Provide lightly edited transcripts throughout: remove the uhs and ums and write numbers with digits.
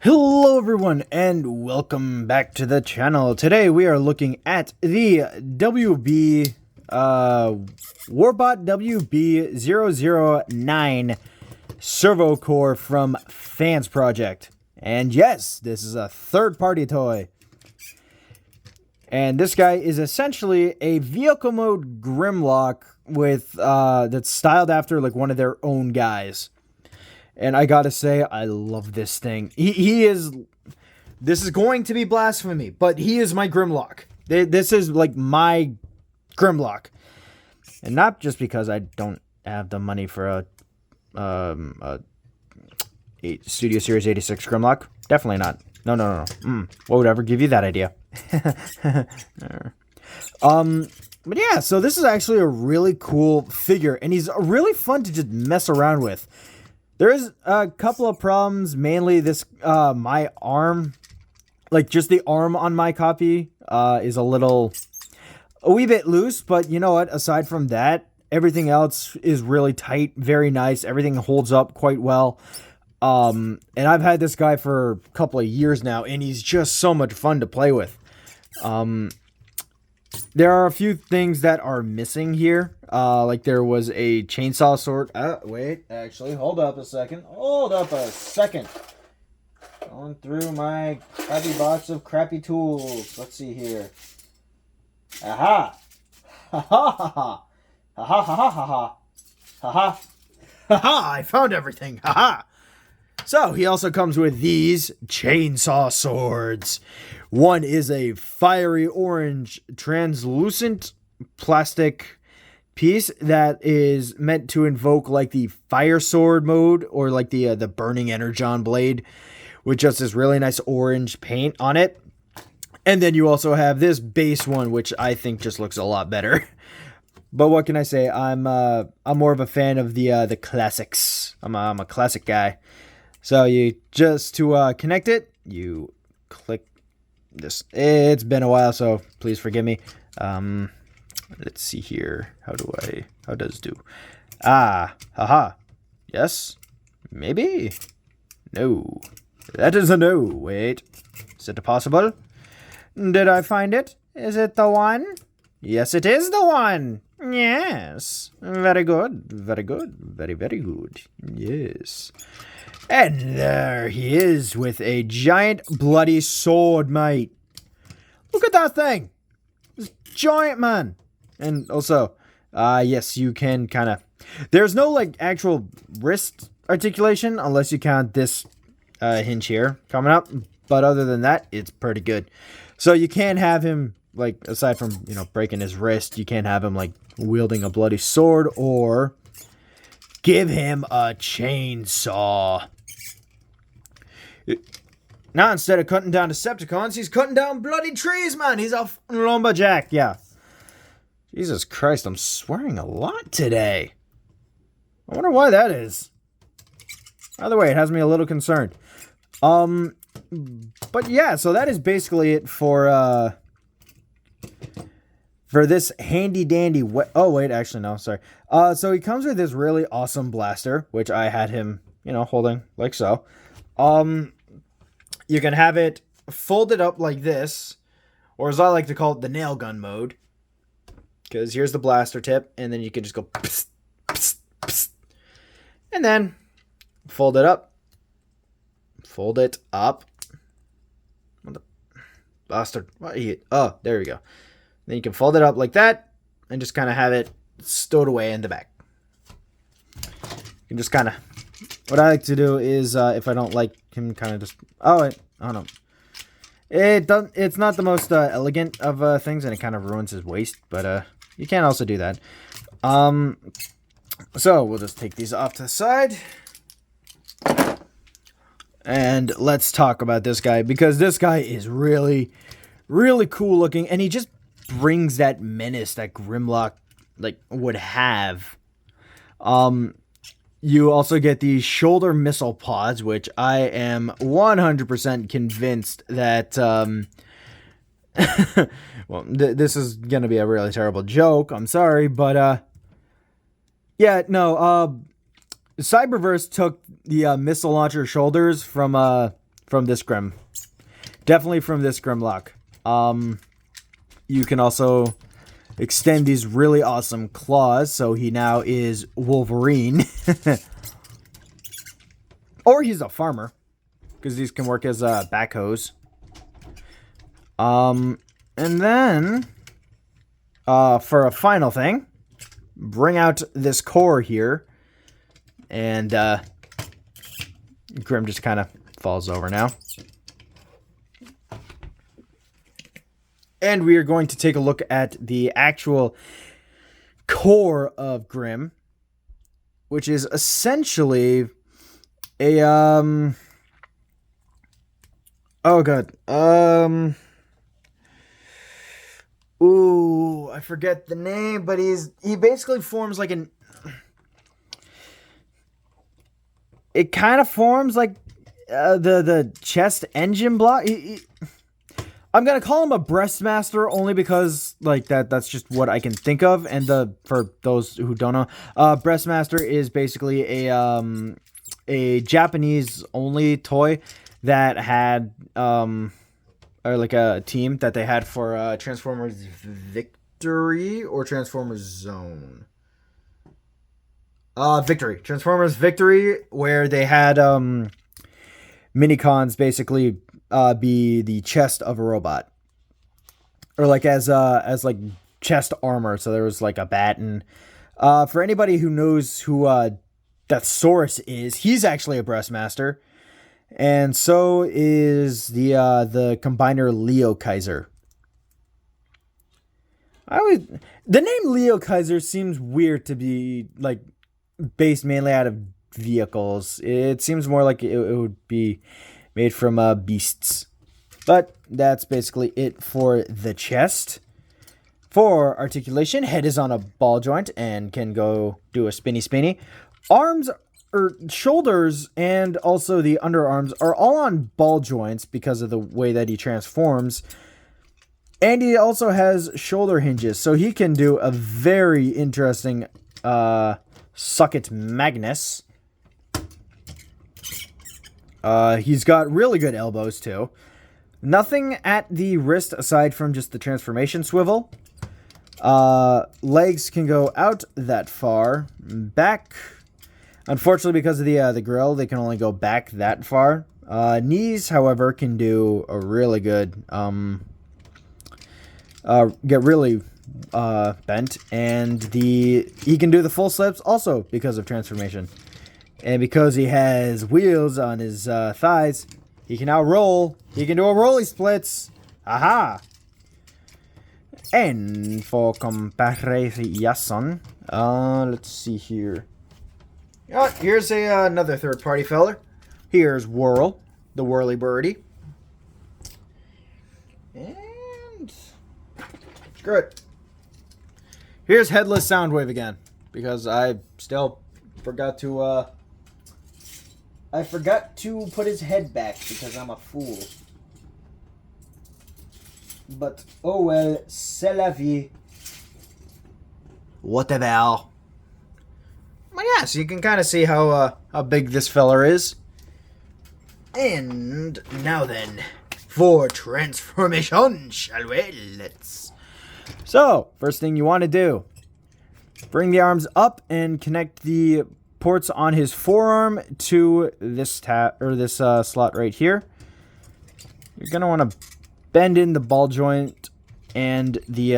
Hello everyone and welcome back to the channel. Today we are looking at the Warbot wb009 servo core from Fansproject. And yes, this is a third-party toy. And this guy is essentially a vehicle mode grimlock with that's styled after like one of their own guys. And I gotta say, I love this thing. He is... This is going to be blasphemy, but he is my Grimlock. This is like my Grimlock. And not just because I don't have the money for a Studio Series 86 Grimlock. Definitely not. No. What would ever give you that idea? But yeah, so this is actually a really cool figure, and he's really fun to just mess around with. There is a couple of problems, mainly this, my arm, like just the arm on my copy, is a wee bit loose, but you know what, aside from that, everything else is really tight, very nice, everything holds up quite well, and I've had this guy for a couple of years now, and he's just so much fun to play with. There are a few things that are missing here. Like there was a chainsaw sword. Wait, actually, hold up a second. Going through my crappy box of crappy tools. Let's see here. Aha! Ha ha ha ha! Ha ha ha ha ha! Ha ha! Ha ha! I found everything! Ha ha! So, he also comes with these chainsaw swords. One is a fiery orange translucent plastic piece that is meant to invoke like the fire sword mode or like the burning energon blade with just this really nice orange paint on it. And then you also have this base one, which I think just looks a lot better. But what can I say? I'm more of a fan of the classics. I'm a classic guy. So you just to connect it, you click this. It's been a while, so please forgive me. Let's see here. How does do? Haha. Yes? Maybe? No. That is a no. Wait. Is it possible? Did I find it? Is it the one? Yes, it is the one. Yes. Very good. Very good. Very, very good. Yes. And there he is with a giant bloody sword, mate. Look at that thing. It's giant, man. And also, yes, you can kind of... There's no, like, actual wrist articulation unless you count this hinge here coming up. But other than that, it's pretty good. So you can't have him, like, aside from, you know, breaking his wrist, you can't have him, like, wielding a bloody sword or give him a chainsaw. Now, instead of cutting down Decepticons, he's cutting down bloody trees, man. He's a lumberjack, yeah. Jesus Christ, I'm swearing a lot today. I wonder why that is. Either way, it has me a little concerned. But yeah, so that is basically it for this handy-dandy... Oh, wait, actually, no, sorry. So he comes with this really awesome blaster, which I had him, you know, holding like so. You can have it folded up like this, or as I like to call it, the nail gun mode. Because here's the blaster tip, and then you can just go psst, psst, psst, and then fold it up. Fold it up. What the bastard? What are you? Oh, there we go. Then you can fold it up like that, and just kind of have it stowed away in the back. You can just kind of... What I like to do is, if I don't like him, kind of just... Oh, wait. Oh, no. It's not the most elegant of things, and it kind of ruins his waist, but you can also do that. So, we'll just take these off to the side. And let's talk about this guy, because this guy is really, really cool looking, and he just brings that menace that Grimlock, like, would have. You also get the shoulder missile pods, which I am 100% convinced that, well, this is going to be a really terrible joke. I'm sorry, but, yeah, no, Cyberverse took the missile launcher shoulders from from this Grim. Definitely from this Grimlock. You can also extend these really awesome claws, so he now is Wolverine. Or he's a farmer, because these can work as backhoes. And then, for a final thing, bring out this core here, and Grim just kind of falls over now. And we are going to take a look at the actual core of Grim, which is essentially a, oh god, ooh, I forget the name, but he basically forms like it kind of forms like the chest engine block. I'm gonna call him a breastmaster only because like that's just what I can think of. And for those who don't know, breastmaster is basically a Japanese only toy that had or like a team that they had for Transformers Victory or Transformers Zone. Victory. Transformers Victory, where they had Minicons basically be the chest of a robot, or like as like chest armor. So there was like a bat, and for anybody who knows who Deathsaurus is, he's actually a breastmaster, and so is the combiner Leo Kaiser. The name Leo Kaiser seems weird to be like based mainly out of vehicles. It seems more like it would be made from beasts. But that's basically it for the chest. For articulation, head is on a ball joint and can go do a spinny. Arms or shoulders and also the underarms are all on ball joints because of the way that he transforms. And he also has shoulder hinges, so he can do a very interesting Sucket Magnus. He's got really good elbows too. Nothing at the wrist aside from just the transformation swivel. Legs can go out that far. Back, unfortunately, because of the grill, they can only go back that far. Knees, however, can do a really good get really bent, and he can do the full slips also because of transformation. And because he has wheels on his thighs, he can now roll. He can do a rolly splits. Aha! And for comparison, let's see here. Here's another third-party feller. Here's Whirl, the whirly birdie. And screw it. Here's Headless Soundwave again, because I still forgot to put his head back because I'm a fool. But oh well, c'est la vie. Whatever. Well, yeah, so you can kind of see how big this feller is. And now then, for transformation, shall we? Let's. So, first thing you want to do, bring the arms up and connect the ports on his forearm to this slot right here. You're gonna want to bend in the ball joint and the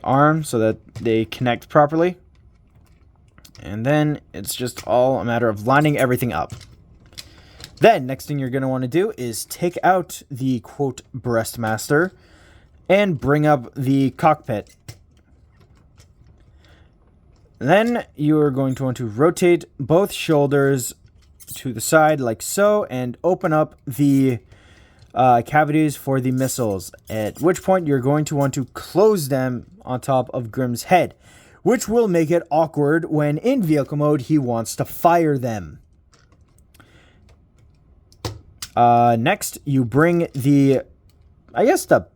arm so that they connect properly. And then it's just all a matter of lining everything up. Then, next thing you're going to want to do is take out the, quote, breastmaster and bring up the cockpit. Then you are going to want to rotate both shoulders to the side like so and open up the cavities for the missiles, at which point you're going to want to close them on top of Grim's head, which will make it awkward when in vehicle mode he wants to fire them. Next, you bring the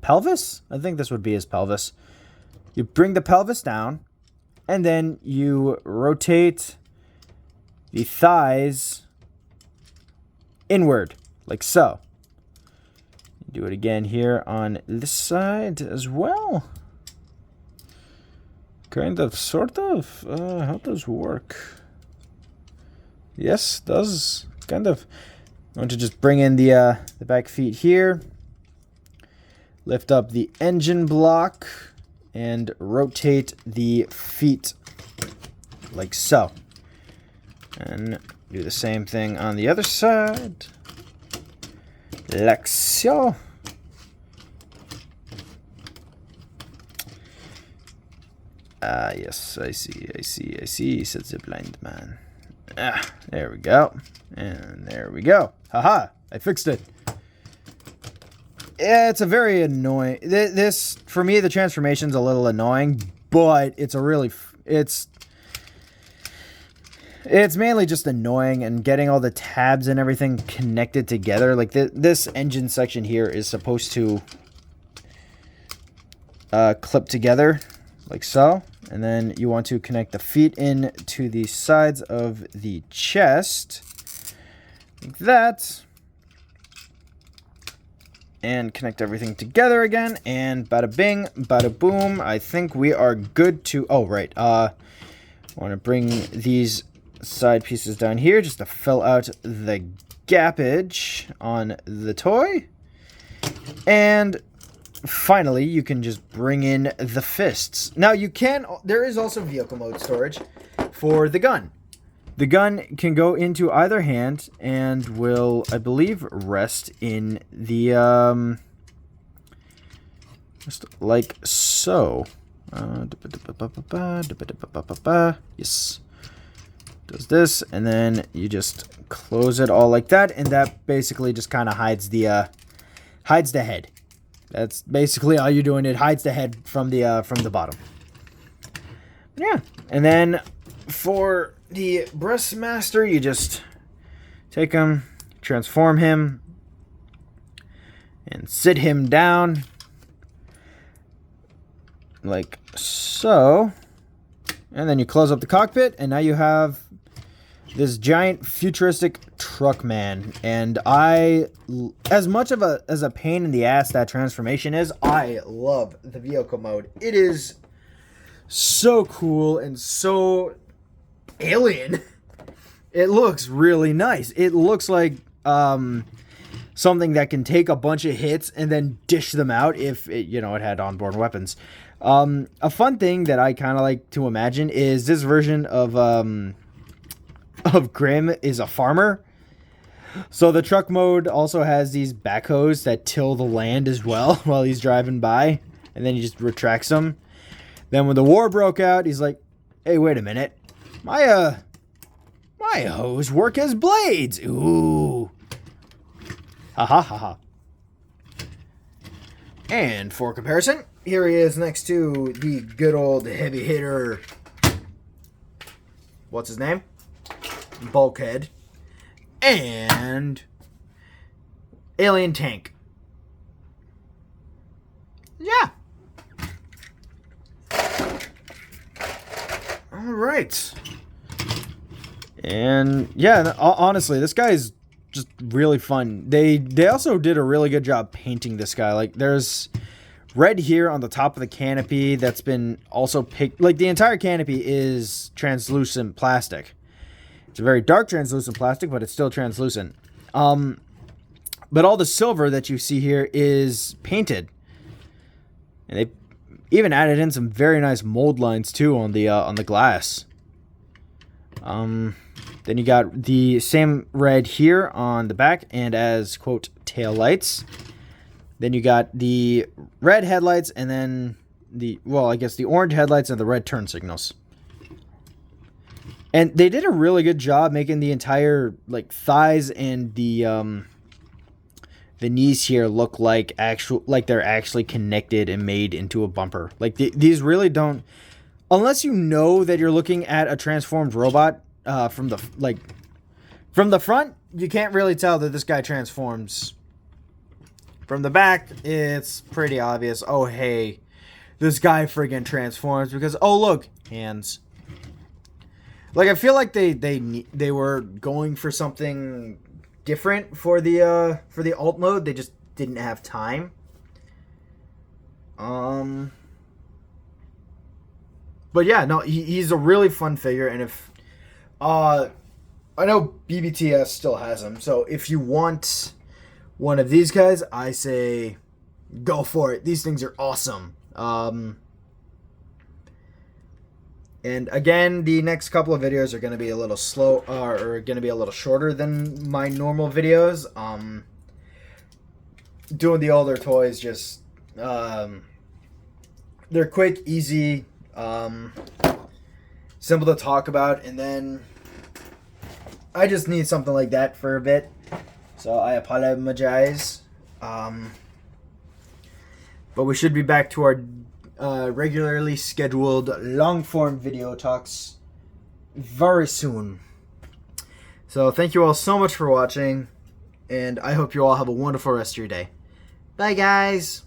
pelvis? I think this would be his pelvis. You bring the pelvis down, and then you rotate the thighs inward, like so. Do it again here on this side as well. Kind of, sort of. How does work? Yes, does. Kind of. I'm going to just bring in the back feet here. Lift up the engine block and rotate the feet like so. And do the same thing on the other side. Like so. Ah, yes, I see, said the blind man. Ah, there we go. And there we go. Haha, I fixed it. Yeah, it's a very annoying... This, for me, the transformation's a little annoying, but it's a really... It's mainly just annoying, and getting all the tabs and everything connected together. Like, this engine section here is supposed to clip together, like so. And then you want to connect the feet in to the sides of the chest, like that. And connect everything together again, and bada bing, bada boom. I think we are good to... Oh, right. I want to bring these side pieces down here just to fill out the gappage on the toy. And finally, you can just bring in the fists. Now, you can... There is also vehicle mode storage for the gun. The gun can go into either hand and will, I believe, rest in the, just like so. Yes. Does this, and then you just close it all like that, and that basically just kind of hides the head. That's basically all you're doing. It hides the head from the bottom. Yeah, and then for the Breastmaster, you just take him, transform him, and sit him down like so. And then you close up the cockpit, and now you have this giant futuristic truck man. And as much of a pain in the ass that transformation is, I love the vehicle mode. It is so cool and so alien. It looks really nice. It looks like something that can take a bunch of hits and then dish them out if it, it had onboard weapons. A fun thing that I kind of like to imagine is this version of Grim is a farmer. So the truck mode also has these backhoes that till the land as well while he's driving by, and then he just retracts them. Then when the war broke out, he's like, "Hey, wait a minute. My hose work as blades. Ooh. Ha ha ha ha." And for comparison, here he is next to the good old heavy hitter. What's his name? Bulkhead. And alien tank. Yeah. All right. And yeah, honestly, this guy is just really fun. They also did a really good job painting this guy. Like, there's red here on the top of the canopy that's been also picked. Like, the entire canopy is translucent plastic. It's a very dark translucent plastic, but it's still translucent. But all the silver that you see here is painted. And they even added in some very nice mold lines too on the glass. Then you got the same red here on the back and as, quote, tail lights. Then you got the red headlights and then the orange headlights and the red turn signals. And they did a really good job making the entire, like, thighs and the knees here look like they're actually connected and made into a bumper. Like, these really don't, unless you know that you're looking at a transformed robot from the front, you can't really tell that this guy transforms. From the back, it's pretty obvious. Oh, hey, this guy friggin' transforms because, oh, look, hands. Like, I feel like they were going for something different for the alt mode. They just didn't have time. But yeah, no, he's a really fun figure, and if I know BBTS still has him, so if you want one of these guys, I say go for it. These things are awesome. And again, the next couple of videos are going to be a little slow, or going to be a little shorter than my normal videos. Doing the older toys, just they're quick, easy, simple to talk about, and then I just need something like that for a bit, so I apologize. But we should be back to our regularly scheduled long-form video talks very soon. So thank you all so much for watching, and I hope you all have a wonderful rest of your day. Bye, guys!